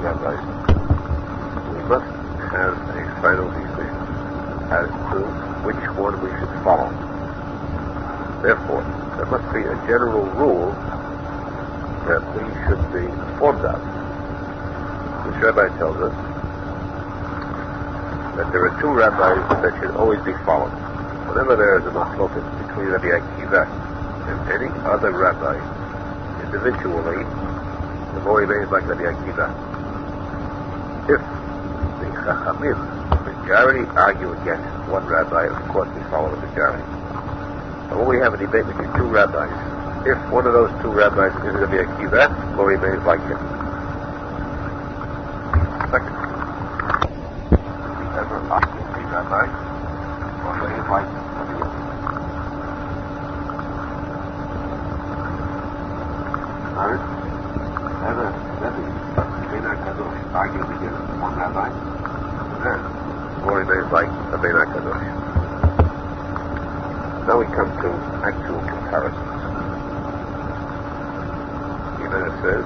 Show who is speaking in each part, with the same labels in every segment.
Speaker 1: rabbis, we must have a final decision as to which one we should follow. Therefore, there must be a general rule that we should be informed of. This rabbi tells us that there are two rabbis that should always be followed. Whenever there is a machloket between Rabbi Akiva and any other rabbi, individually, the more remains like Rabbi Akiva. If the Chachamim, the majority, argue against one rabbi, of course we follow the majority. But when we have a debate between two rabbis, if one of those two rabbis is Rabbi Akiva, the more remains like him. Second, if we ever argue with the rabbi, or remains like Rabbi Akiva. Argues against one rabbi, then more remains like a Menachem Mendel Schneerson. Now we come to actual comparisons. Gemara says,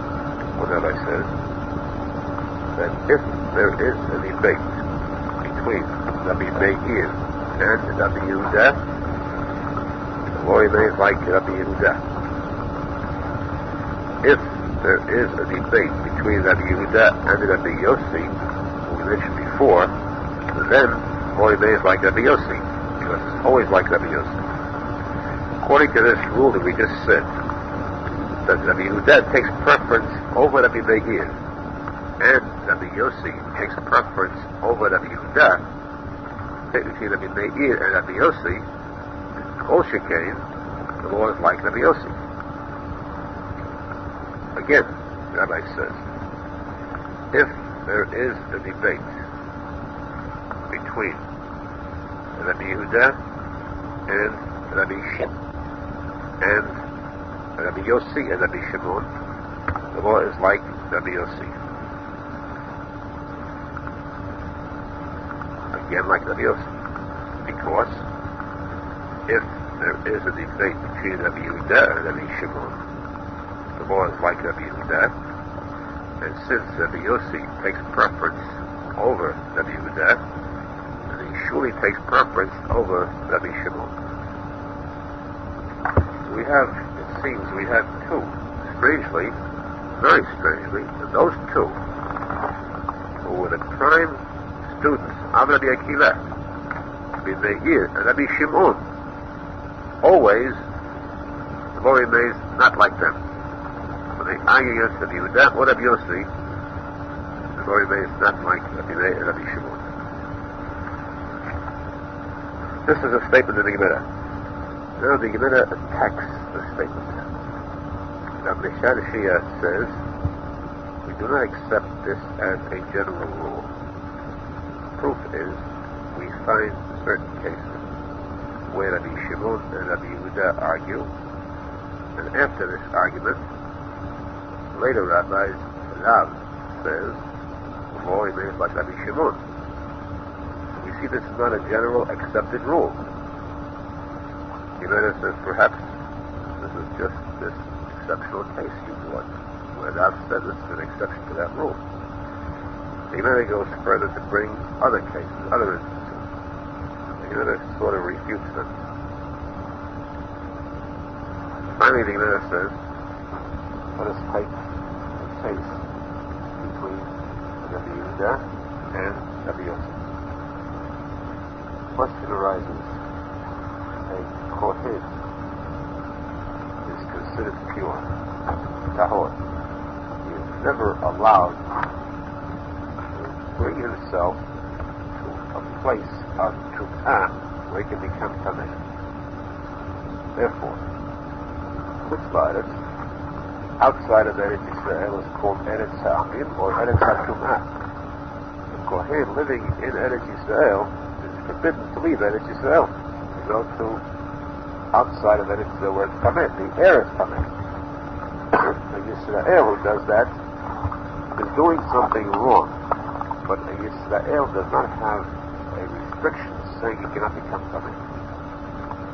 Speaker 1: or Rabbi says, that if there is a debate between Rabbi Meir and Rabbi Yehuda, more remains like Rabbi Yehuda. If there is a debate between Rabbi Yehuda and Rabbi Yossi, who we mentioned before, then more remains like Rabbi Yossi, because it's always like Rabbi Yossi. According to this rule that we just said, that Rabbi Yehuda takes preference over Rabbi Meir, and Rabbi Yossi takes preference over Rabbi Yehuda, between Rabbi Meir and Rabbi Yossi, Kol Shekain, the law is like Rabbi Yossi. Again, the Rabbi says, if there is a debate between Rabbi Yehuda and Rabbi Shimon, and Rabbi Yossi and Rabbi Shimon, the law is like Rabbi Yossi. Again, like Rabbi Yossi. Because if there is a debate between Rabbi Yehuda and Rabbi Shimon, the law is like Rabbi Yehuda, and since Rabbi Yossi takes preference over Rabbi Yehuda, then he surely takes preference over Rabbi Shimon. We have, it seems, we have two. Strangely, very strangely, those two who were the prime students of Rabbi Akiva, Rabbi Meir and Rabbi Shimon, always the law remains not like them. When they argue against Rabbi Yehuda or Rabbi Yossi, the law remains not like Rabbi Meir and Rabbi Shimon. This is a statement in the Gemara. Now the Gemara attacks the statement. Rabbi Shia says, we do not accept this as a general rule. Proof is, we find certain cases where Rabbi Shimon and Rabbi Yehuda argue, and after this argument, later rabbis, Rav says, the law remains like Rabbi Shimon. We see this is not a general accepted rule. Gemara says perhaps this is just this exceptional case you brought, where Rav said this is an exception to that rule. Gemara goes further to bring other cases, other instances. Gemara sort of refutes them. Finally, the Gemara says, let us take the case between Rabbi Yehuda and Rabbi Yossi. The question arises, a kohen is considered pure, tahor. He is never allowed to bring himself to a place of tum'ah where he can become tameh. Therefore, chutzlaret outside of Eretz Yisrael is called Eretz Ha'amim or Eretz HaTum'ah. The kohen living in Eretz Yisrael is forbidden to leave Eretz Yisrael. To go to outside of Eretz Yisrael where it's tameh. The air is tameh. A Yisrael who does that is doing something wrong. But a Yisrael does not have a restriction saying he cannot become tameh.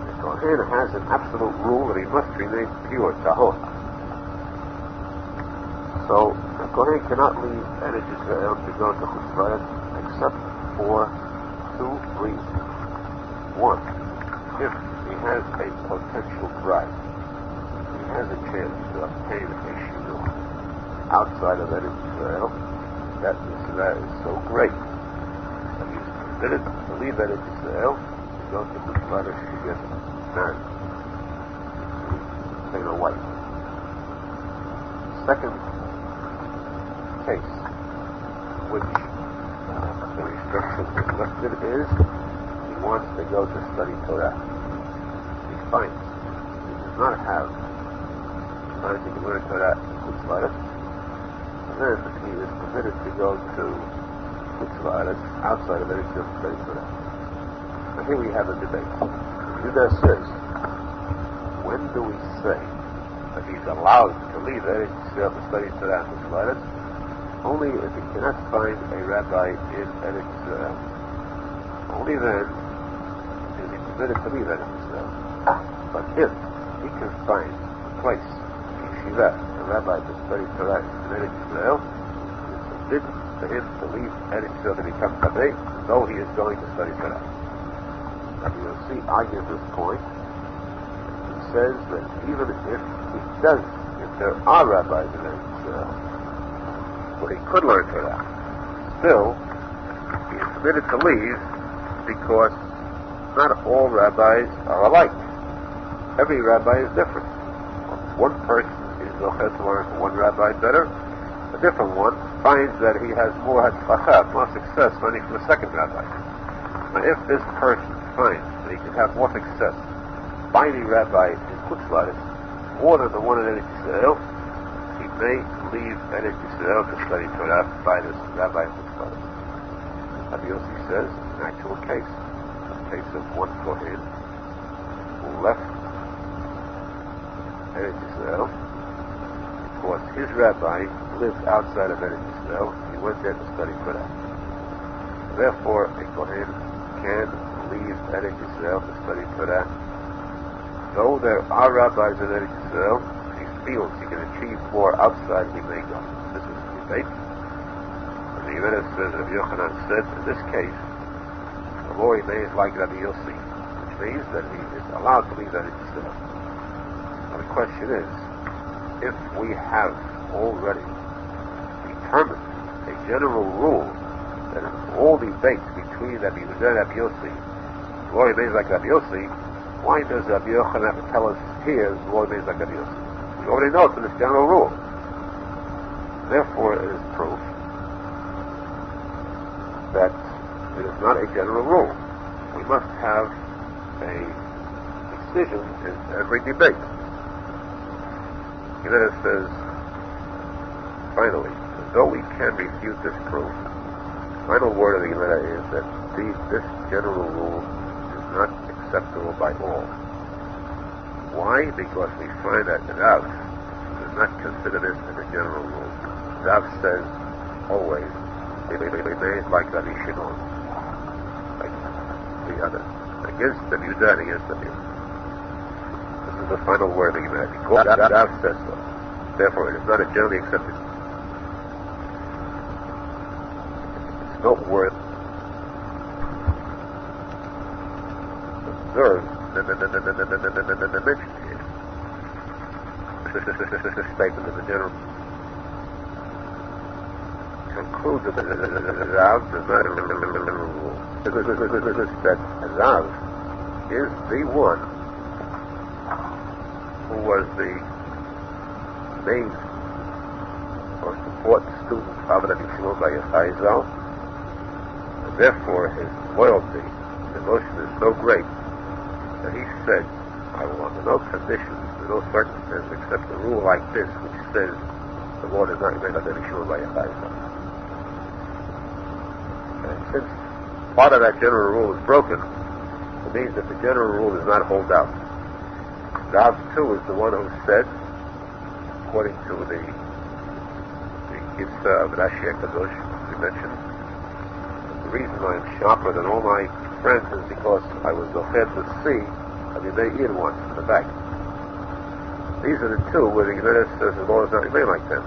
Speaker 1: The kohen has an absolute rule that he must remain pure, tahor. So, the Kohen cannot leave Eretz Yisrael to go to Chutz La'aretz except for two reasons. One, if he has a potential bride, he has a chance to obtain a shidduch outside of Eretz Yisrael, that mitzvah is so great that he is permitted to leave Eretz Yisrael to go to Chutz La'aretz to get married, to obtain a wife. Second case, which the restriction is lifted, is he wants to go to study Torah. He finds he does not have time to learn Torah in Chutz La'aretz, and then he is permitted to go to Chutz La'aretz outside of Eretz Yisrael to study Torah. Now here we have a debate. Judah says, when do we say that he's allowed to leave Eretz Yisrael to study Torah in Chutz La'aretz? Only if he cannot find a rabbi in Eretz Yisrael. Only then is he permitted to leave Eretz Yisrael. But if he can find a place, a yeshiva, a rabbi to study Torah in Eretz Yisrael, it is forbidden for him to leave Eretz Yisrael to become tabei, though he is going to study Torah. Rabbi Yossi argues this point. He says that even if he does, if there are rabbis in Eretz Yisrael, where he could learn Torah, still he is permitted to leave because not all rabbis are alike. Every rabbi is different. One person is zocher to learn from one rabbi better. A different one finds that he has more hatzlacha, more success learning from a second rabbi. Now, if this person finds that he can have more success finding rabbi in Chutz La'aretz more than the one in Eretz Yisrael, he may leave Eretz Yisrael to study Torah by this rabbi in Chutz La'aretz. Rabbi Yossi says, an actual case, a case of one Kohen who left Eretz Yisrael because his rabbi lived outside of Eretz Yisrael. He went there to study Torah. Therefore, a Kohen can leave Eretz Yisrael to study Torah. Though there are rabbis in Eretz Yisrael, he feels he can achieve more outside, he may go. This is the debate. And the Gemara says, Rabbi Yochanan said, in this case, the law remains like Rabbi Yossi, which means that he is allowed to leave Eretz Yisrael. Now the question is, if we have already determined a general rule that in all debates between Rabbi Yehuda and Rabbi Yossi, the law remains like Rabbi Yossi, why does Rabbi Yochanan have to tell us here the law remains like Rabbi Yossi? We already know it's in this general rule. Therefore, it is proof that it is not a general rule. We must have a decision in every debate. And then it says, finally, though we can refute this proof, the final word of the Gemara is that this general rule is not acceptable by all. Why? Because we find that Rav does not consider this as a general rule. Rav says always, they remain like Rabbi Shimon, like the others, against the Yehuda and against the Yehuda. This is the final word of the Gemara. Because Rav says so. Therefore, it is not a generally accepted. It's not worth observe the mention here. This statement of the general concludes that Rav does not have a general rule. That Rav is the one who was the main or support student of Rabbi Shimon by Arizal, and therefore his loyalty, devotion is so great that he said, I will under no conditions, under no circumstances, accept a rule like this, which says the law does not remain under Yeshua by Aharon. And since part of that general rule is broken, it means that the general rule does not hold out. Rav too is the one who said, according to the Gitzah of Rashi HaKadosh we mentioned, the reason I am sharper than all my friends is because I was zocher to see Rabbi Meir once in the back. These are the two where the Gemara says the law does not remain like them.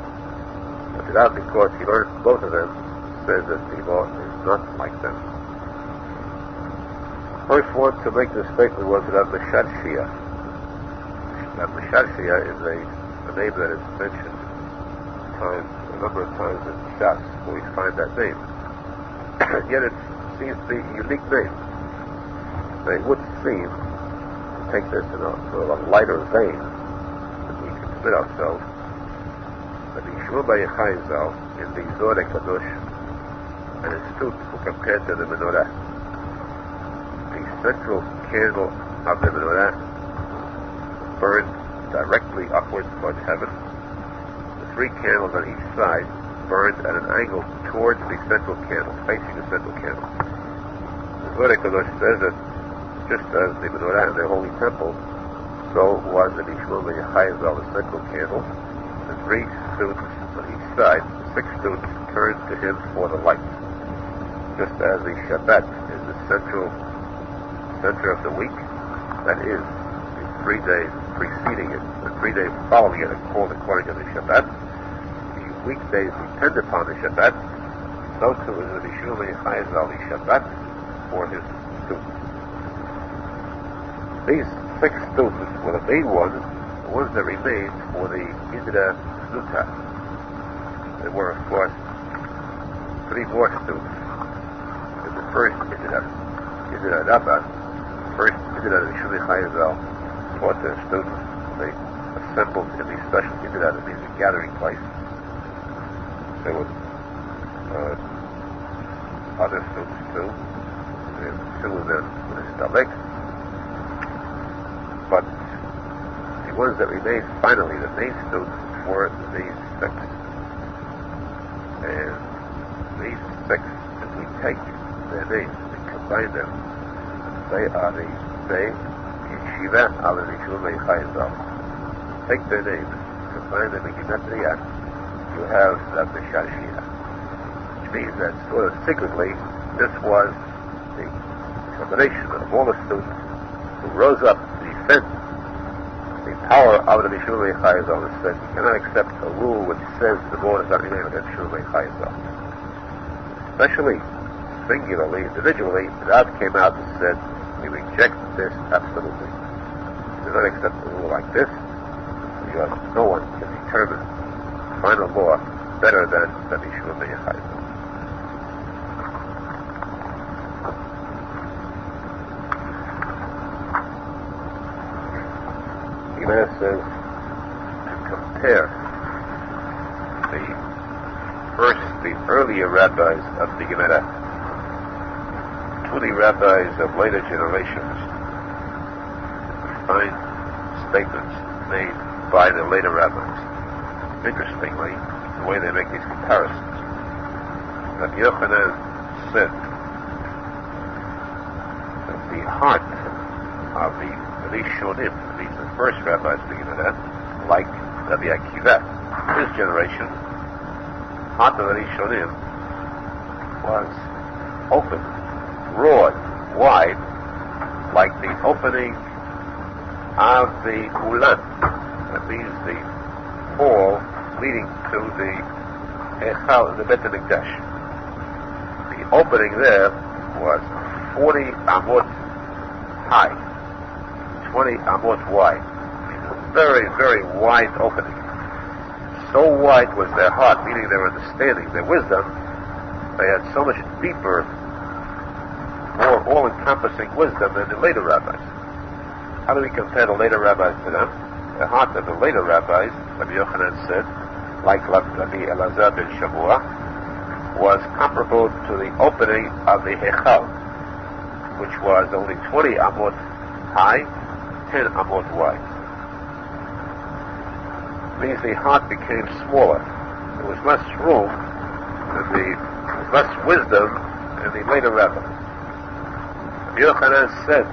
Speaker 1: The pointed out, because he learned both of them, says that the law is not like them. First one to make this statement was Rav Nachman. Rav Nachman is a name that is mentioned a number of times in Shas, where we find that name. Yet it seems to be a unique name. It would seem, to take this in a sort of a lighter vein, that we can commit ourselves, that the Arizal in the Zohar Kadosh and his students were compared to the menorah. The central candle of the menorah burned directly upwards towards heaven. The three candles on each side burned at an angle towards the central candle, facing the central candle. The Zohar Kadosh says that just as the menorah in their holy temple, so was the Arizal, the central candle. The three students on each side, the 6 students, turned to him for the light. Just as the Shabbat is the center of the week, that is, the 3 days preceding it, the 3 days following it, are called according to the Shabbat. The weekdays depend upon the Shabbat. So too is the Arizal, the Shabbat, for his students. These 6 students were the main ones, the ones that remained for the Idra Zuta. There were, of course, 3 more students. In the first Idra Rabbah, the first Idra of the Arizal, taught their students. They assembled in the special Idra, that means a gathering place. There were other students too. There were 2 of them with a tzadik. But the ones that remained finally, the main students, were these 6. And these 6, if we take their names and combine them, they are the Yeshiva al Yerushalmi Arizal. Take their names, combine them in Gematria, you have Rav Nachman. Which means that sort of secretly, this was the combination of all the students who rose up to defend the power of the Yerushalmi Arizal, and said, you cannot accept a rule which says the Lord is not named against Yerushalmi Arizal. Especially, singularly, individually, Rav came out and said, we reject this absolutely. We do not accept a rule like this. No one can determine final law better than the Yerushalmi Arizal. Gemara says to compare the earlier rabbis of the Gemara to the rabbis of later generations. Find statements made by the later rabbis. Interestingly, the way they make these comparisons. Rabbi Yochanan said that the heart of the Rishonim, the first rabbis beginning that, like Rabbi Akiva, his generation, heart of the Rishonim was open, broad, wide, like the opening of the Ulan. That means the hall leading to the Echal, the Bet HaMikdash. The opening there was 40 amot high, 20 amot wide. A very, very wide opening. So wide was their heart, meaning their understanding, their wisdom. They had so much deeper, more all-encompassing wisdom than the later rabbis. How do we compare the later rabbis to them? The heart of the later rabbis, Rabbi Yochanan said, like Rabbi Elazar ben Shavua, was comparable to the opening of the Echal, which was only 20 amot high, 10 amot wide. It means the heart became smaller. There was less room, less wisdom in the later rabbis. Rabbi Yochanan said,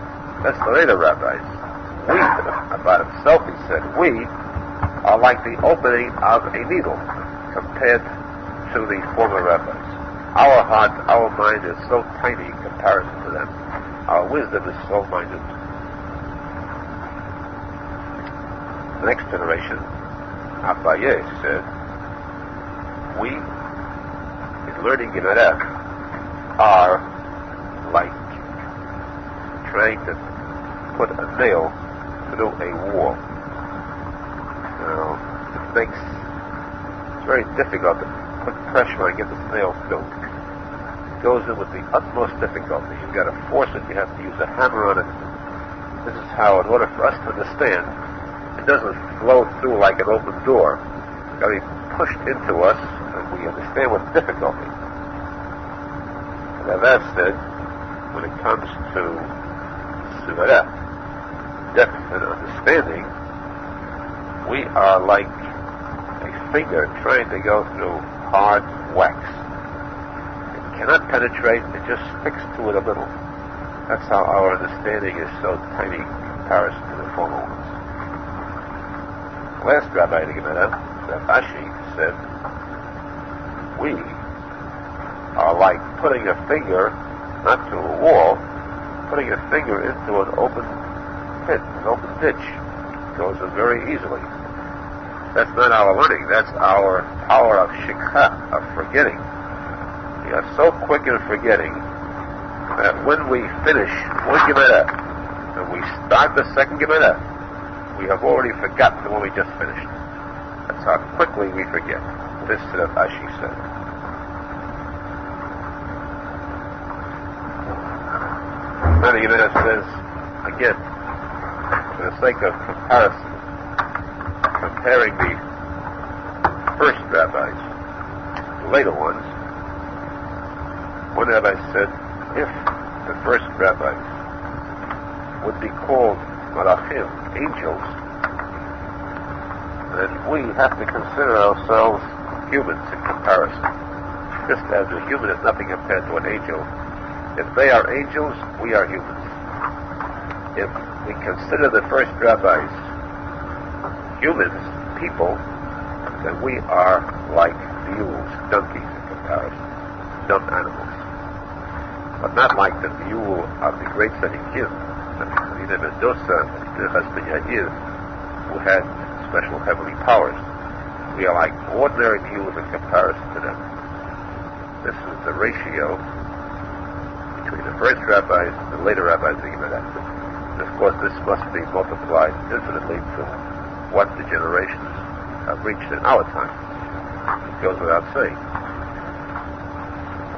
Speaker 1: that's the later rabbis. We, about himself, he said, we are like the opening of a needle compared to the former rabbis. Our heart, our mind is so tiny in comparison to them. Our wisdom is so minute. The next generation, Abaye said, we, in learning Gemara, are like trying to put a nail through a wall. It's very difficult to put pressure and get this nail through. It goes in with the utmost difficulty. You've got to force it, you have to use a hammer on it. This is how, in order for us to understand, it doesn't flow through like an open door. It's got to be pushed into us, and we understand with difficulty. And as I've said, when it comes to Sivara, depth and understanding, we are like a finger trying to go through hard wax. It cannot penetrate, it just sticks to it a little. That's how our understanding is so tiny in comparison to the former ones. The last rabbi in the Gemara, Rav Ashi, said, we are like putting a finger, not to a wall, putting a finger into an open pit, an open ditch. It goes in very easily. That's not our learning, that's our power of shikha, of forgetting. We are so quick in forgetting that when we finish one Gemara and we start the second Gemara, we have already forgotten the one we just finished. That's how quickly we forget. This is what Ashi said. Now the Gemara says, again, for the sake of comparison, comparing the first rabbis, the later ones, one rabbi said, if the first rabbis would be called Malachim, angels, then we have to consider ourselves humans in comparison. Just as a human is nothing compared to an angel. If they are angels, we are humans. If we consider the first rabbis humans, people, then we are like mules, donkeys in comparison, dumb animals. But not like the mule of the great tzadikim, Menachem Mendel Schneerson, who had special heavenly powers. We are like ordinary mules in comparison to them. This is the ratio between the first rabbis and the later rabbis of the Gemara. And of course, this must be multiplied infinitely to what the generations have reached in our time. It goes without saying.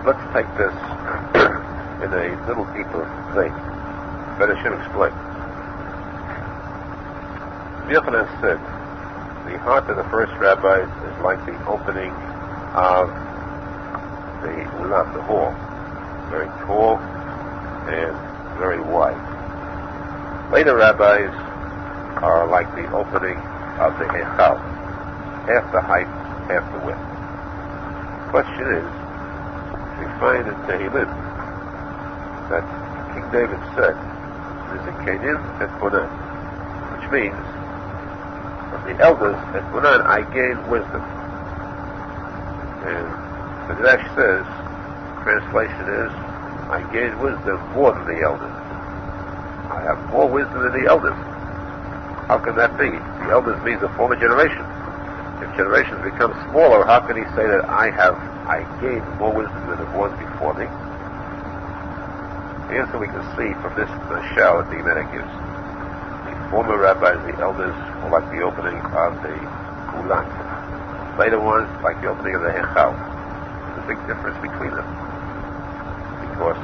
Speaker 1: Let's take this in a little deeper vein. Better should explain. Yochanan said, the heart of the first rabbis is like the opening of the ulam, the hall. Very tall and very wide. Later rabbis are like the opening of the Echal, half the height, half the width. The question is, we find in Tehillim that King David said, there's a Kenim et Bonan, which means, from the elders et Bonan I gained wisdom. And the Midrash says, translation is, I gained wisdom more than the elders. I have more wisdom than the elders. How can that be? The elders means the former generation. If generations become smaller, how can he say that I gained more wisdom than the ones before me? The answer we can see from this shell that the Gemara gives. The former rabbis, the elders, were like the opening of the Ulan. Later ones, like the opening of the Hechal. There's a big difference between them. Because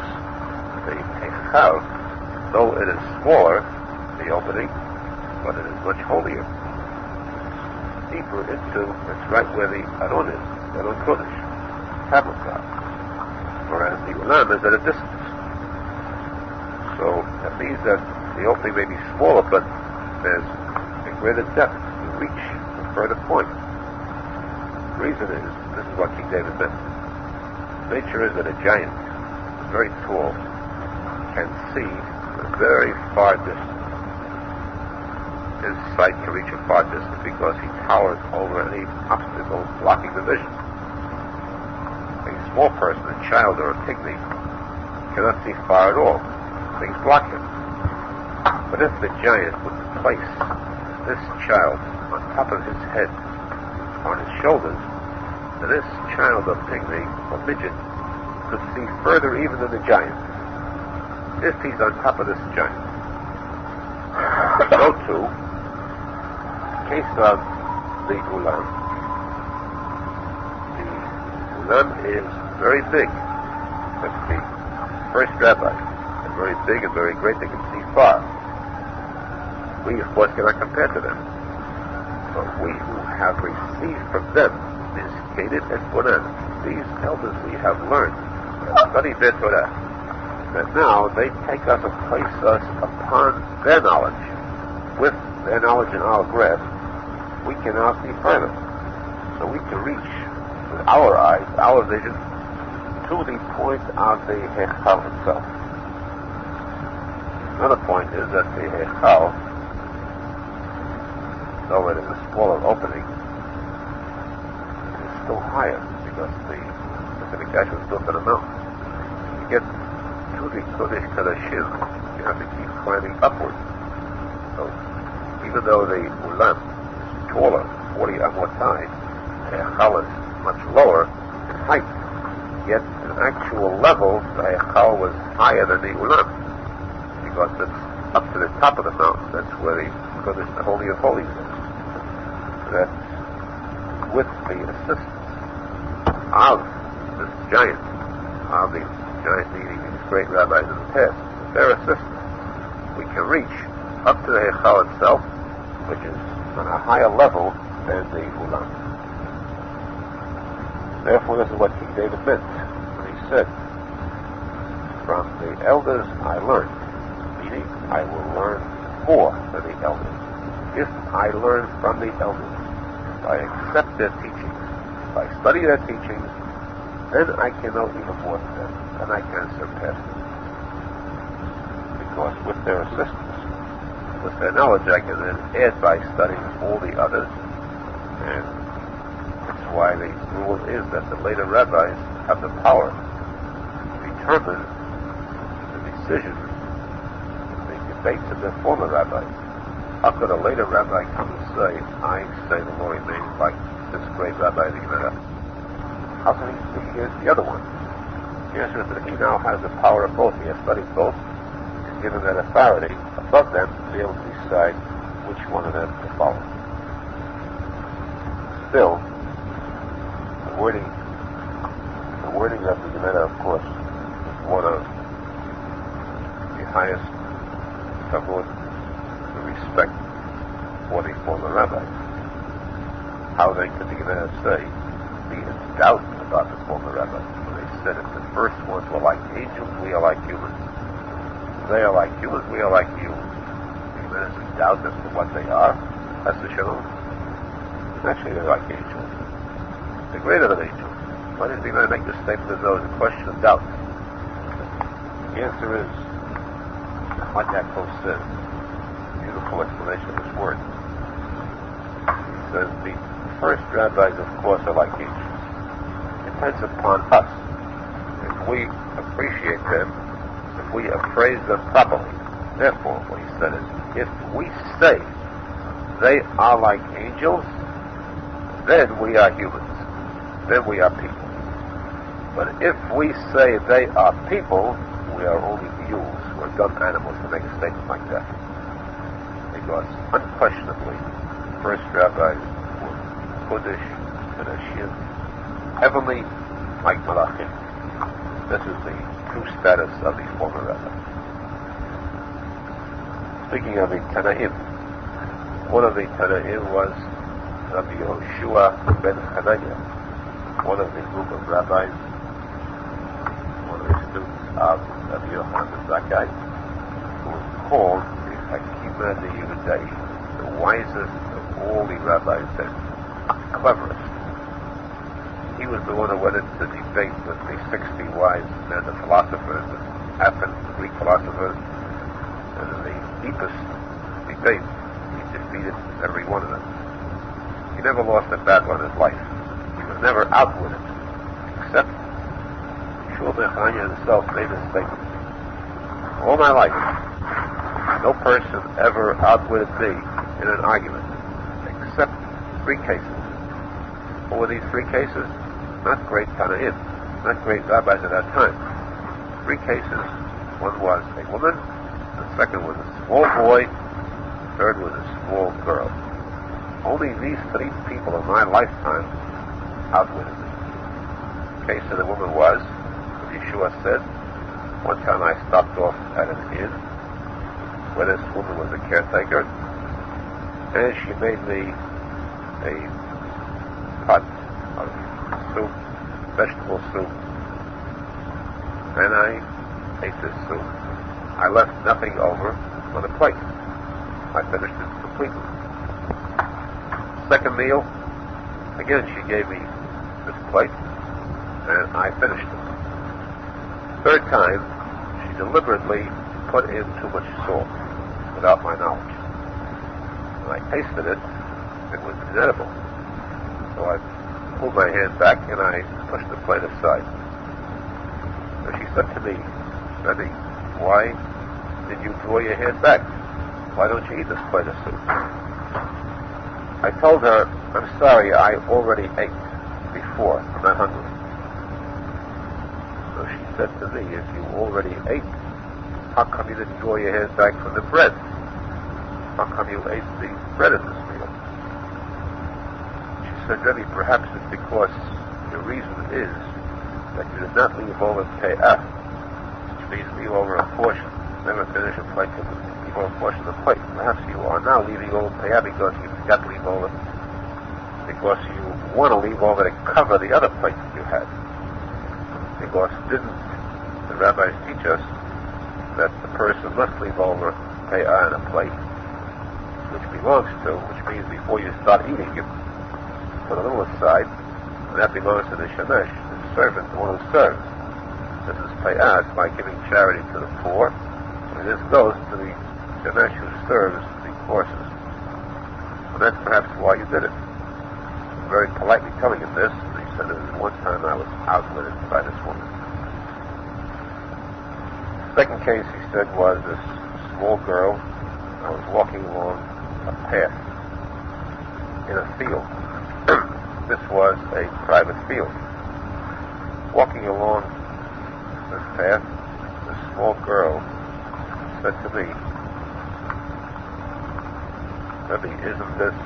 Speaker 1: the Hechal, though it is smaller, the opening, but it is much holier. It's deeper into, it's right where the Aharon is, the Aharon Kodesh, tablet God. Whereas the Ulam is at a distance. So that means that the opening may be smaller, but there's a greater depth to reach a further point. The reason is, this is what King David meant. Nature is that a giant, very tall, can see a very far distance. His sight can reach a far distance because he towers over any obstacles blocking the vision. A small person, a child or a pygmy, cannot see far at all. Things block him. But if the giant would place this child on top of his head, on his shoulders, this child of pygmy, or midget, could see further even than the giant, if he's on top of this giant. So too, case of the ulam. The ulam is very big. That's the first rabbi. They're very big and very great. They can see far. We, of course, cannot compare to them. But we who have received from them Miskated and Bonan, these elders we have learned, studied their Torah, that now they take us and place us upon their knowledge. With their knowledge in our grasp, we cannot see further. So we can reach with our eyes, our vision, to the point of the Hechal itself. Another point is that the Hechal, though it is a smaller opening, is still higher because the Mikdash was built on a mountain. To get to the Kodesh Kodashim, you have to keep climbing upward. So even though the Ulam is taller, 40 amot high, the Hechal is much lower in height. Yet, at an actual level, the Hechal was higher than the Ulam, because it's up to the top of the mountain. That's where the Holy of Holies is. That with the assistance of this giant, meaning these great rabbis in the past, with their assistance, we can reach up to the Hechal itself, which is on a higher level than the Ulam. Therefore, this is what King David meant when he said, "From the elders I learned," meaning I will learn more than the elders. If I learn from the elders, if I accept their teachings, if I study their teachings, then I can know even more than them, and I can surpass them. Because with their assistance, with their knowledge, I can then add by studying all the others, and that's why the rule is that the later rabbis have the power to determine the decision, the debates of their former rabbis. How could a later rabbi come and say, I say the law remains like this great rabbi, the Gemara? How can he speak against the other one? The answer is that he now has the power of both. He has studied both. He's given that authority above them to be able to decide which one of them to follow. Still, the wording of the Gemara, of course, is one of the highest kavod, the respect for the former rabbis. How then could the Gemara say, be in doubt about the former rabbis? When they said if the first ones were like angels, we are like humans. They are like humans, we are like humans. The Gemara is in doubt as to what they are. That's the shalom. Actually, they're like angels. They're greater than angels. Why does the Gemara make this statement as though it's a question of doubt? The answer is what Yaakov says. Beautiful explanation of this word. He says the first rabbis, of course, are like angels. It depends upon us. If we appreciate them, if we appraise them properly. Therefore, what he said is, if we say they are like angels, then we are humans. Then we are people. But if we say they are people, we are only mules. We're dumb animals to make a statement like that. Because unquestionably, the first rabbis were Kodesh and Ashim, heavenly like Malachim. This is the true status of the former rabbis. Speaking of the Tanaim, one of the Tanaim was Rabbi Yehoshua ben Hananiah, one of the group of rabbis, one of the students of Rabbi Yochanan ben Zakkai, who was called the Hakima de Yehudai, the wisest of all the rabbis and cleverest. He was the one who went into debate with the 60 wise men, the philosophers of Athens, the Greek philosophers, and in the deepest debate, he defeated every one of them. He never lost a battle in his life. He was never outwitted, except Shulchan himself made a statement. All my life, no person ever outwitted me in an argument, except 3 cases. What were these 3 cases? not great Tanaim, not great rabbis at that time. 3 cases. One was a woman, the second was a small boy, the third was a small girl. Only these 3 people in my lifetime outwitted me. The case of the woman was, Yeshua said, one time I stopped off at an inn where this woman was a caretaker, and she made me a pot of soup, vegetable soup, and I ate this soup. I left nothing over on the plate. I finished it completely. Second meal, again she gave me this plate, and I finished it. Third time, she deliberately put in too much salt without my knowledge. When I tasted it, it was inedible. So I pulled my hand back and I pushed the plate aside. So she said to me, Rebbe, why did you draw your hand back? Why don't you eat this plate of soup? I told her, I'm sorry, I already ate before. I'm not hungry. So she said to me, if you already ate, how come you didn't draw your hand back from the bread? How come you ate the bread in this meal? She said, Rebbe, perhaps it's because the reason is that you did not leave over pe'ah, which means leave over a portion. Never finish a plate, leave over a portion of the plate. Perhaps you are now leaving over pe'ah because you forgot to leave over, because you want to leave over to cover the other plate that you had. Because didn't the rabbis teach us that the person must leave over pe'ah in a plate, which belongs to, which means before you start eating, you put a little aside, and that belongs to the shemesh, the servant, the one who serves. This is pe'ah, it's like giving charity to the poor, and this goes to the shemesh who serves the courses. And that's perhaps why you did it. Very politely telling him this, and he said, one time I was outwitted by this woman. Second case, he said, was this small girl. I was walking along a path in a field. This was a private field. Walking along this path, this small girl said to me, Rebbe, isn't this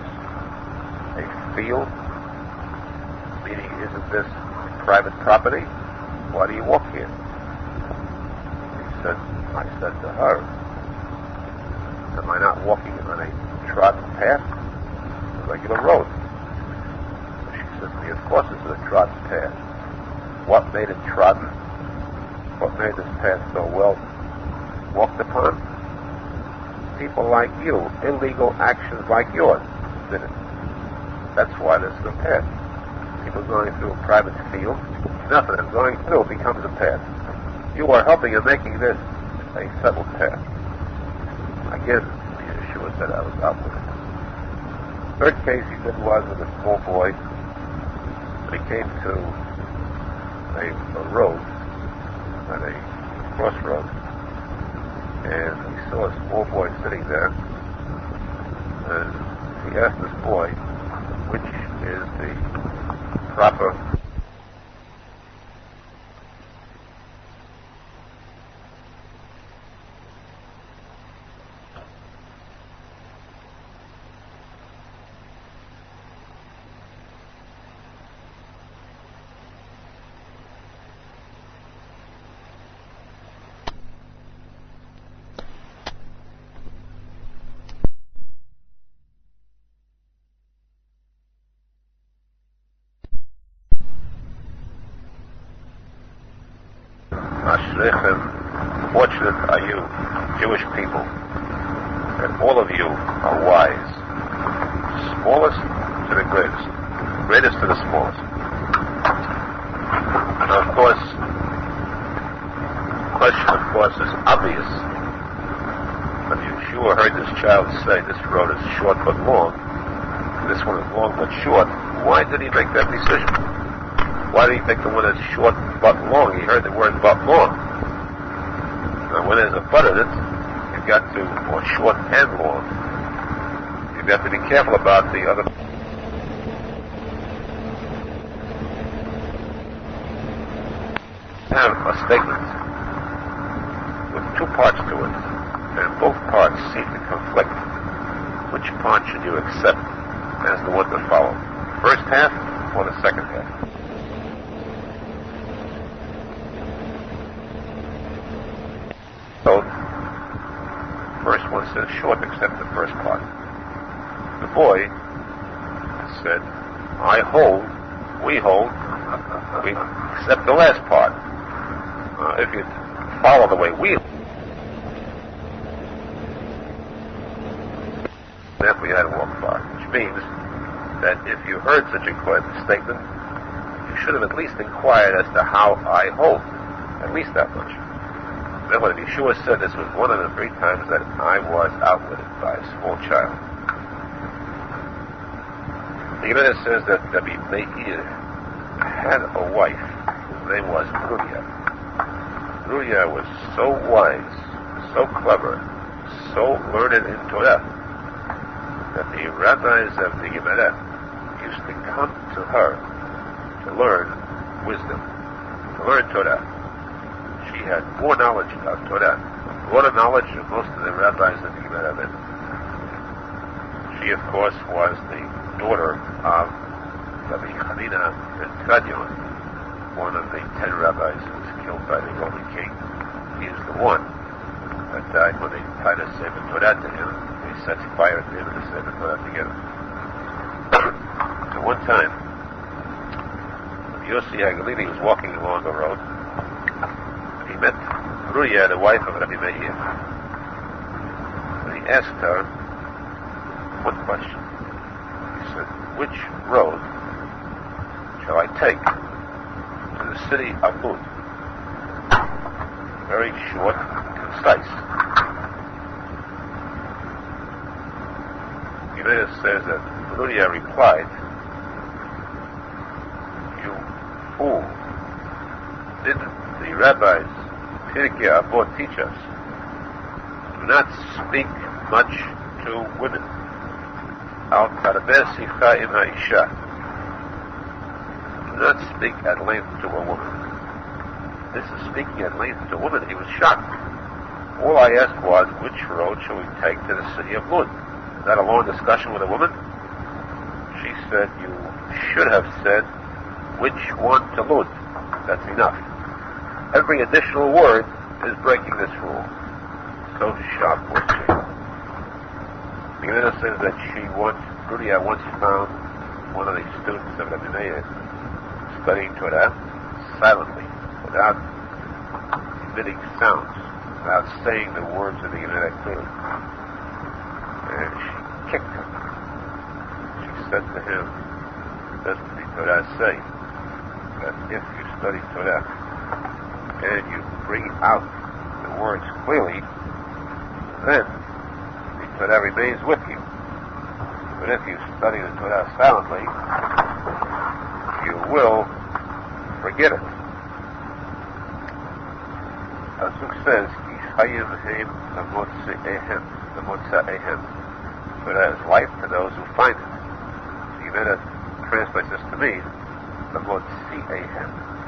Speaker 1: a field? Meaning, isn't this private property? Why do you walk here? I said to her, am I not walking on a trodden path? A regular road. She said to me, of course it's a trodden path. What made it trodden? What made this path so well walked upon? People like you, illegal actions like yours did it. That's why this is a path. People going through a private field, nothing is going through becomes a path. You are helping in making this a settled path. Again, Yeshua said I was out with it. Third case he did was with a small boy. He came to a road, at a crossroad, and he saw a small boy sitting there, and he asked this boy, which is the proper fortunate are you, Jewish people, that all of you are wise. Smallest to the greatest, greatest to the smallest. Now, of course, the question, of course, is obvious. But Yeshua heard this child say, this road is short but long, this one is long but short. Why did he make that decision? Why did he pick the one that's short but long? He heard the word but long. Now, when there's a but in it, you've got to, or short and long, you've got to be careful about the other. have a statement with two parts to it, and both parts seem to conflict, which part should you accept as the one to follow? The first half or the second half? So, the first one says short, except the first part. The boy said, I hold, we accept the last part. If you follow the way we therefore you had to walk far, which means that if you heard such a statement, you should have at least inquired as to how I hold, at least that much. Therefore, if Yeshua said this was one of the 3 times that I was outwitted by a small child. The Gemara says that Rabbi Meir had a wife whose name was Ruya. Ruya was so wise, so clever, so learned in Torah, that the rabbis of the Gemara used to come to her to learn wisdom, to learn Torah. She had more knowledge of Torah, more knowledge than most of the rabbis of the Gemara then. She, of course, was the daughter of Rabbi Hanina ben Tradion, one of the 10 rabbis who was killed by the Roman king. He is the one that died when they tied a Sefer Torah to him. They set fire to him and the Sefer Torah together. So one time, Yossi HaGalili was walking along the road, and he met Ruya, the wife of Rabbi Meir. And he asked her one question. Which road shall I take to the city of Lud? Very short, concise. Gemara says that Ruya replied, you fool, didn't the rabbis, Pirkei Avot, teach us? Do not speak much to women. Do not speak at length to a woman. This is speaking at length to a woman. He was shocked. All I asked was, which road shall we take to the city of Lud? Is that a long discussion with a woman? She said, you should have said, which one to Lud? That's enough. Every additional word is breaking this rule. So shocked was she. The Gemara says that Ruya once found one of the students of Rabbi Meir studying Torah silently, without emitting sounds, without saying the words of the Gemara clearly. And she kicked him. She said to him, doesn't the Torah say that if you study Torah and you bring out the words clearly, then the Torah remains with you. But if you study the Torah silently, you will forget it. Aruch says, Torah is life to those who find it. The Gemara translates this to mean,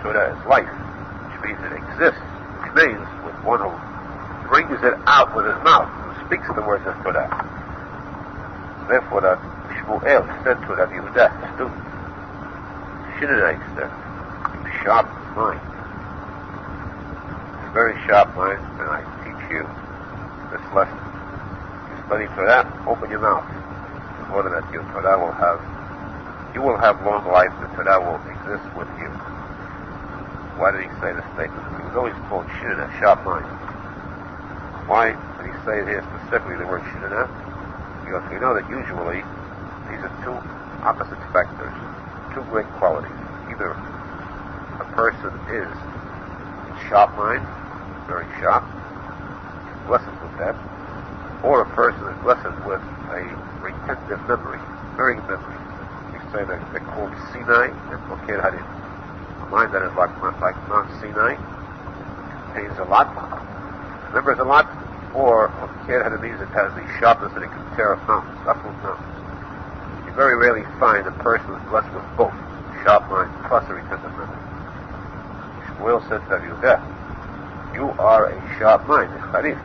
Speaker 1: Torah is life, which means it exists, it remains with one who brings it out with his mouth, who speaks the words of Torah. Therefore, that Shmuel said to Rabbi Yehuda, student, Shinonite said, sharp mind. It's a very sharp mind, and I teach you this lesson. You study Torah, open your mouth, in order that your Torah you will have long life, the Torah will exist with you. Why did he say this statement? He was always called Shinonite, sharp mind. Why did he say it here specifically, the word Shinonite? Because we know that usually these are two opposite factors, two great qualities. Either a person is sharp mind, very sharp, blessed with that, or a person is blessed with a retentive memory, very good memory. We say that they're called Sinai and Moked Hadim. A mind that is like Mount Sinai, contains a lot, remembers a lot, or Moked Hadim means it has the sharpness that it can tear up mountains, upward mountains. You very rarely find a person who's blessed with both, sharp mind plus a retentive memory. Shmuel said to Yehuda, you are a sharp mind, a Charif.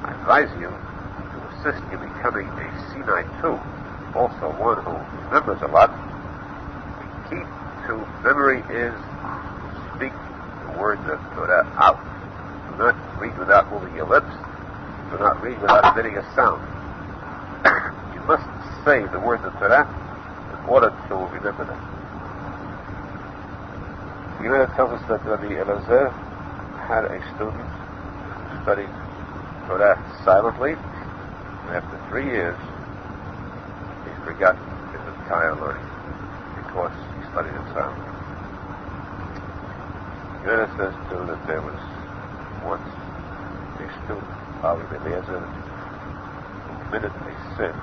Speaker 1: I advise you to assist in becoming a Sinai too, also one who remembers a lot. The key to memory is to speak the words of Torah out. Do not read without moving your lips. Do not read without emitting a sound. You must say the words of Torah in order to remember them. The Gemara tells us that Rabbi Elazar had a student who studied Torah silently, and after 3 years, he forgot his entire learning because he studied it silently. The Gemara says too that there was once a student of Rabbi Elazar who committed a sin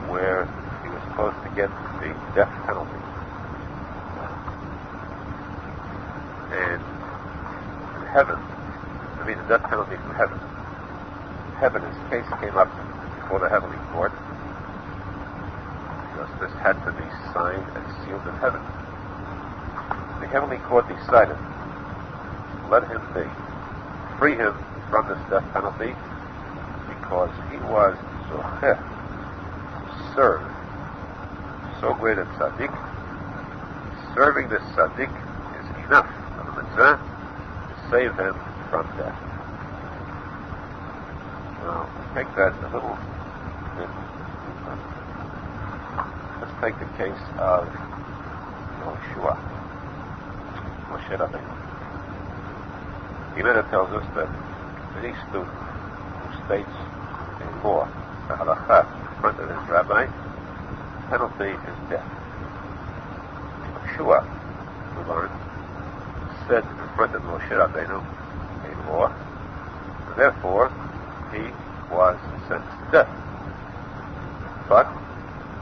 Speaker 1: where he was supposed to get the death penalty. And in heaven, the death penalty from heaven. Heaven, his case came up before the heavenly court, because this had to be signed and sealed in heaven. The heavenly court decided, let him be, free him from this death penalty, because he was zocher, served so great a tzadik. Serving this tzadik is enough of a mitzvah to save him from death. Now, take that a little bit. Let's take the case of Yoshua, Moshe Rabbeinu. Gemara tells us that any student who states a law, a halakha, in front of his rabbi, penalty is death. Yoshua, we learned, said in front of Moshe Rabbeinu a law, and therefore he was sentenced to death. But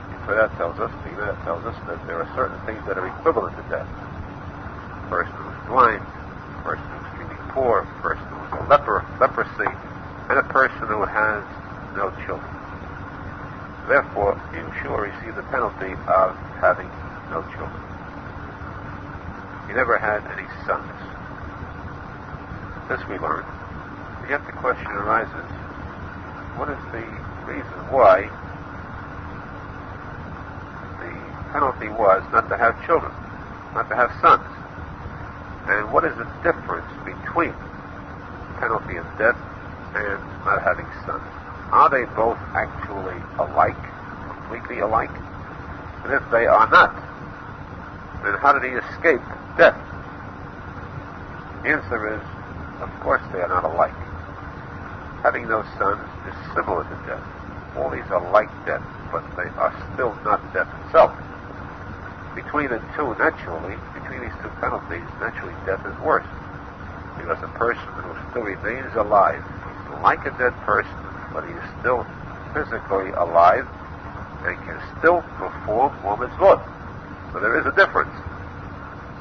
Speaker 1: the Torah tells us that there are certain things that are equivalent to death. A person who's blind, a person who's extremely poor, a person who's a leprosy, and a person who has no children. Therefore, Yeshua received the penalty of having no children. He never had any sons. This we learned. Yet the question arises, what is the reason why the penalty was not to have children, not to have sons? And what is the difference between penalty of death and not having sons? Are they both actually alike, completely alike? And if they are not, then how did he escape death? The answer is, of course they are not alike. Having no sons is similar to death. All these are like death, but they are still not death itself. Between the two, naturally, between these two penalties, naturally death is worse. Because a person who still remains alive, he's like a dead person, but he is still physically alive and can still perform more mitzvot. So there is a difference.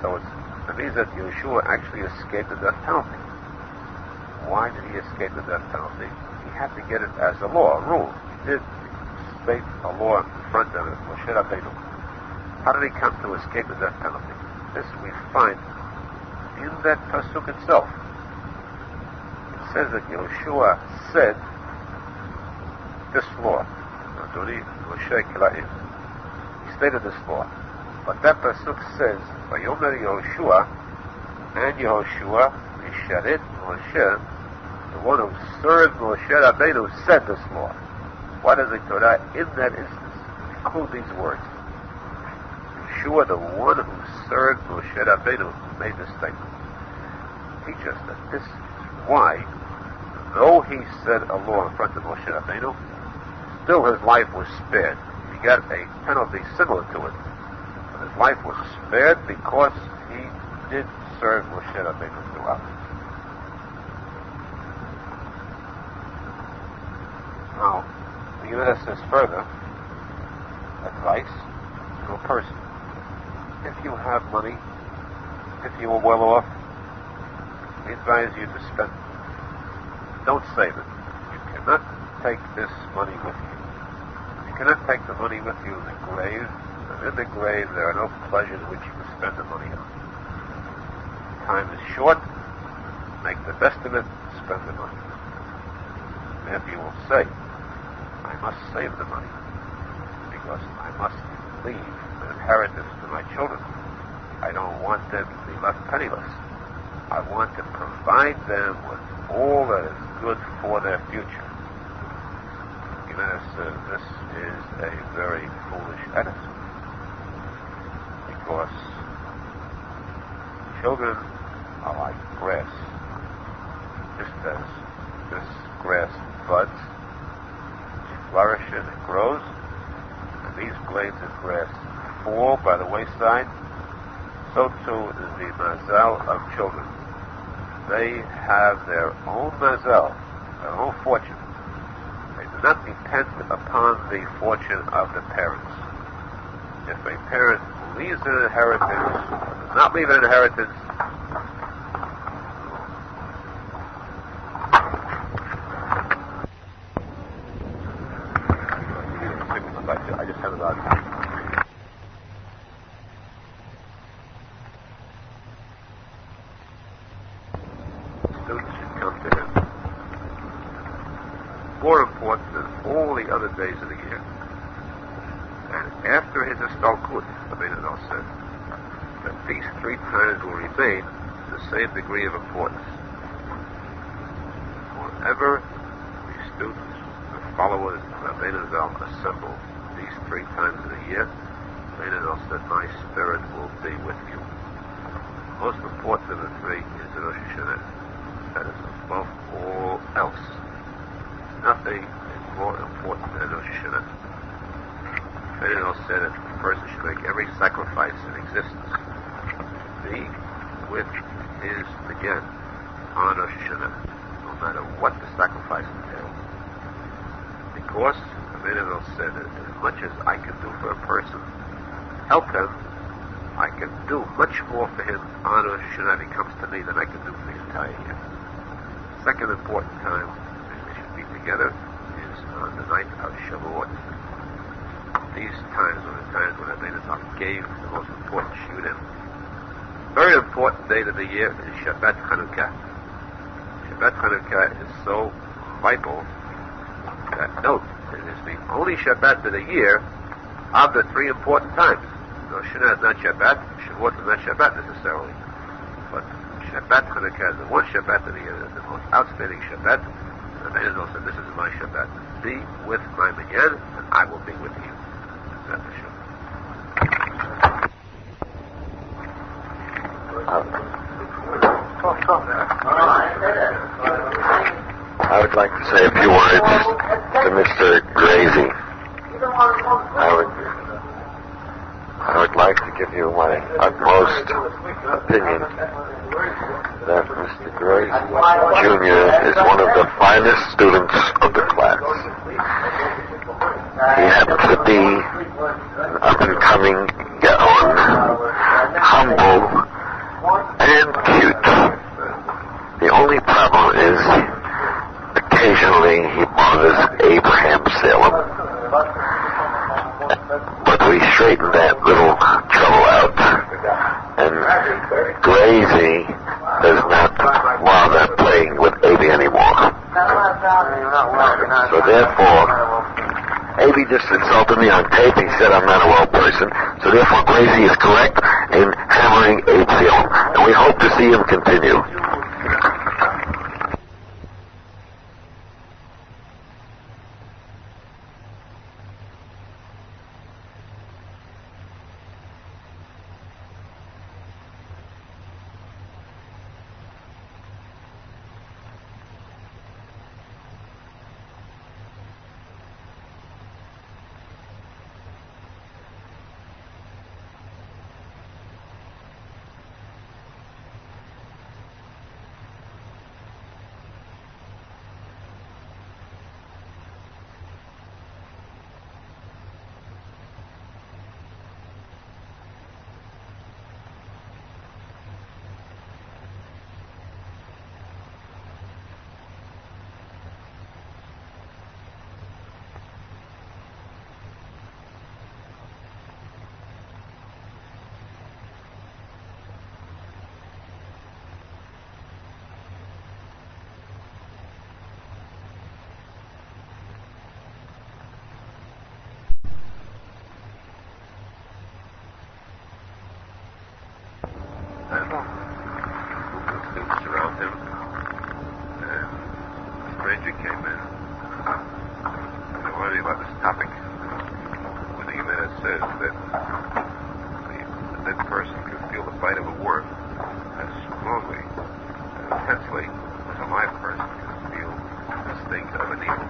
Speaker 1: So it means that Yeshua actually escaped the death penalty. Why did he escape the death penalty? He had to get it as a law, a rule. He did state a law in front of it, Moshe Rabbeinu. How did he come to escape the death penalty? This we find in that pasuk itself. It says that Yeshua said this law. He stated this law. But that pasuk says, Vayomer Yehoshua, and Yehoshua, Misharet Moshe, the one who served Moshe Rabbeinu, said this law. Why does the Torah, in that instance, include these words? Yeshua, the one who served Moshe Rabbeinu, made this statement. Teach us that this is why, though he said a law in front of Moshe Rabbeinu, still his life was spared. He got a penalty similar to it. But his life was spared because he did serve Moshe Rabbeinu throughout. Now, the Gemara says further, advice to a person. If you have money, if you are well off, we advise you to spend it. Don't save it. You cannot take this money with you. You cannot take the money with you in the grave, and in the grave there are no pleasures which you can spend the money on. time is short. Make the best of it. Spend the money. Therefore, you will say, I must save the money because I must leave an inheritance to my children. I don't want them to be left penniless. I want to provide them with all that is good for their future. Gemara says this is a very foolish attitude because children are like grass. Just as this grass buds, it flourishes, it grows, and these blades of grass fall by the wayside, so too is the mazal of children. They have their own mazal, their own fortune. They do not depend upon the fortune of the parents. If a parent leaves an inheritance, or does not leave an inheritance, I just have about students should come to him more important than all the other days of the year. And after his Estalkut, Rabbi Nachman said that these 3 times will remain the same degree of importance. Whenever the students, the followers of Rabbi Nachman assemble these 3 times of the year, Rabbi Nachman said, my spirit will be with you. Most important of the 3 is the Rosh Hashanah. That is above all else. Nothing is more important than Rosh Hashanah. Rabbi Nachman said that the person should make every sacrifice in existence. Be with his again on Rosh Hashanah, no matter what the sacrifice entails. Because Rabbi Nachman said that as much as I can do for a person, help him, I can do much more for him on Rosh Hashanah if he comes to me than I can do for the entire year. Second important time we should be together is on the night of Shavuot. These times were the times when Rabbi Nachman gave the most important shudim. Very important date of the year is Shabbat Chanukah. Shabbat Chanukah is so vital that note, it is the only Shabbat of the year of the 3 important times. Rosh Hashanah is not Shabbat, Shavuot is not Shabbat necessarily. But Shabbat Chanukah is the one Shabbat of the year, is the most outstanding Shabbat. And the Arizal said, this is my Shabbat. Be with my minyan, and I will be with you. That's the Shabbat.
Speaker 2: I would like to say a few words to Mr. Grazy. I would like to give you my utmost opinion that Mr. Grazy Jr. is one of the finest students of the class. He happens to be an up-and-coming Gaon, humble, and cute. The only problem is occasionally he bothers Abraham Salem. But we straightened that little trouble out, and Grazy does not bother playing with Abe anymore. So therefore, Abe just insulted me on tape. He said I'm not a well person. So therefore, Grazy is correct in hammering Abe Salem, and we hope to see him continue.
Speaker 1: intensely as a live person can feel the state of an evil.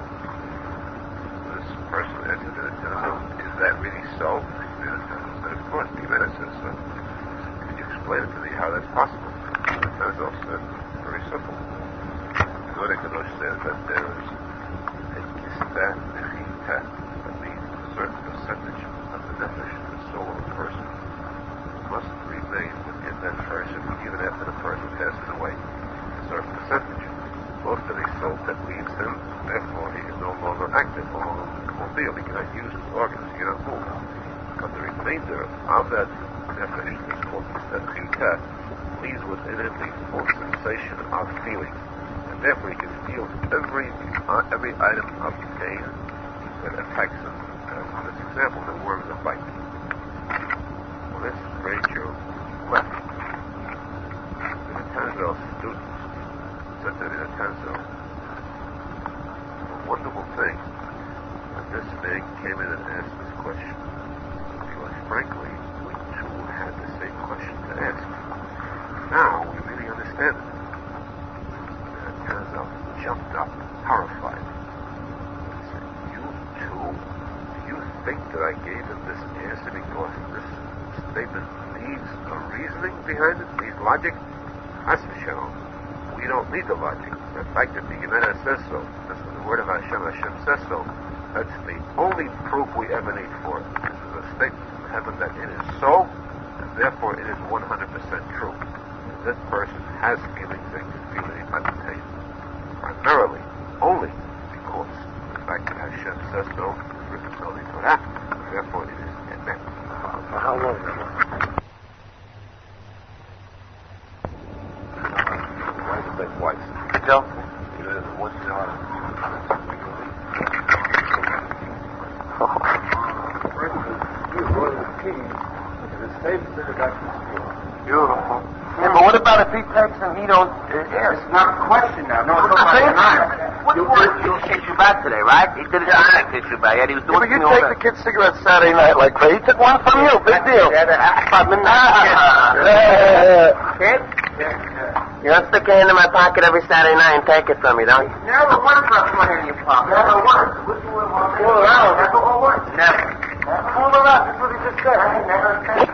Speaker 1: This person entered in a Tanzil. Is that really so? And of course, the Gemara says so. Can you explain it to me how that's possible? The Tanzil said, very simple. The Gemara Kadosh says that there is a kista nechita, that means a certain percentage of the nefesh, the soul of a person, must remain within that person even after the person passes away. A certain percentage. Most of the soul that leaves him, therefore he is no longer active, no longer mobile. He cannot use his organs, he cannot move. But the remainder of that nefesh is called esteemed, leaves within it the full sensation of feeling. And therefore he can feel every item of pain that affects him. On this example, the worms that bite. Well, this is very true. Left. The Tanzil students said that in a Tanzil, a wonderful thing when this man came in and asked this question. Because frankly, we too had the same question to ask. Now we really understand it. And Tanzil jumped up, horrified. He said, you too? Do you think that I gave him this answer because this statement needs a reasoning behind it, needs logic? That's for sure. We don't need the logic. The fact that the Gemara says so, this is the word of Hashem, Hashem says so, that's the only proof we ever need for it. This is a statement from heaven that it is so, and therefore it is 100% true. This person has feelings and can feel any type of pain. Primarily, only because the fact that Hashem says so is written in the Torah, and therefore it is emet.
Speaker 2: For how long?
Speaker 1: Why is it like twice?
Speaker 2: No.
Speaker 1: Once in a while.
Speaker 2: Beautiful. Yeah, but what about if he takes and he don't...
Speaker 3: It's not a question now. No, it's not.
Speaker 4: You'll kiss you back today, right? He did it to kiss you back. He was doing
Speaker 2: you take the kid's cigarettes Saturday night like crazy. He took one from you. Big deal.
Speaker 4: Kid? You don't stick your hand in my pocket every Saturday night and take it from me, don't you?
Speaker 3: Never once left my hand in your pocket. Never once. Fool around. Never once.
Speaker 4: Never.
Speaker 3: Fool around. That's what he just said. I never said.